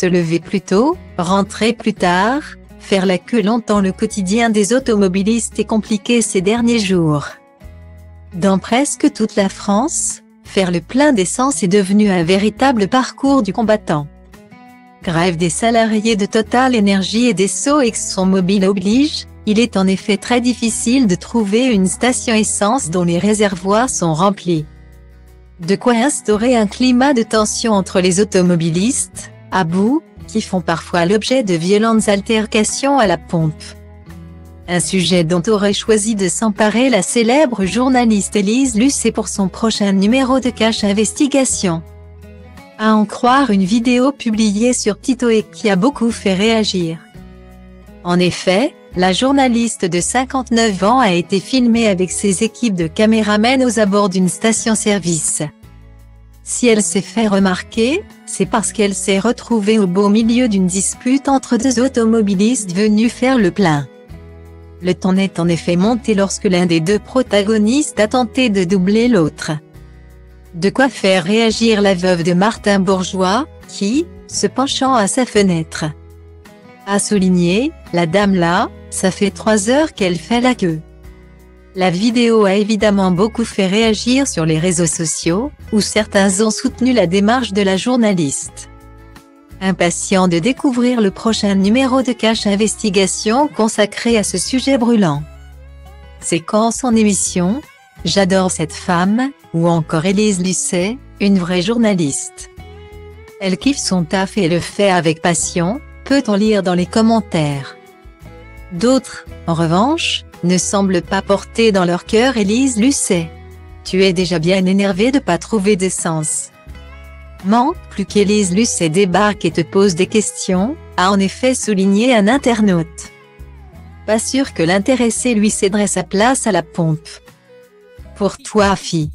Se lever plus tôt, rentrer plus tard, faire la queue longtemps. Le quotidien des automobilistes est compliqué ces derniers jours. Dans presque toute la France, faire le plein d'essence est devenu un véritable parcours du combattant. Grève des salariés de Total Energy et d'Esso ExxonMobil oblige, il est en effet très difficile de trouver une station essence dont les réservoirs sont remplis. De quoi instaurer un climat de tension entre les automobilistes, à bout, qui font parfois l'objet de violentes altercations à la pompe. Un sujet dont aurait choisi de s'emparer la célèbre journaliste Élise Lucet pour son prochain numéro de Cash Investigation. À en croire une vidéo publiée sur TikTok qui a beaucoup fait réagir. En effet, la journaliste de 59 ans a été filmée avec ses équipes de caméramen aux abords d'une station-service. Si elle s'est fait remarquer, c'est parce qu'elle s'est retrouvée au beau milieu d'une dispute entre deux automobilistes venus faire le plein. Le ton est en effet monté lorsque l'un des deux protagonistes a tenté de doubler l'autre. De quoi faire réagir la veuve de Martin Bourgeois, qui, se penchant à sa fenêtre, a souligné, la dame là, ça fait 3 heures qu'elle fait la queue. La vidéo a évidemment beaucoup fait réagir sur les réseaux sociaux, où certains ont soutenu la démarche de la journaliste. Impatient de découvrir le prochain numéro de Cash Investigation consacré à ce sujet brûlant. Séquence en émission, J'adore cette femme, ou encore Élise Lucet, une vraie journaliste. Elle kiffe son taf et le fait avec passion, peut-on lire dans les commentaires. D'autres, en revanche, ne semblent pas porter dans leur cœur Élise Lucet. Tu es déjà bien énervé de pas trouver d'essence. Manque plus qu'Élise Lucet débarque et te pose des questions, a en effet souligné un internaute. Pas sûr que l'intéressé lui céderait sa place à la pompe. Pour toi, fille.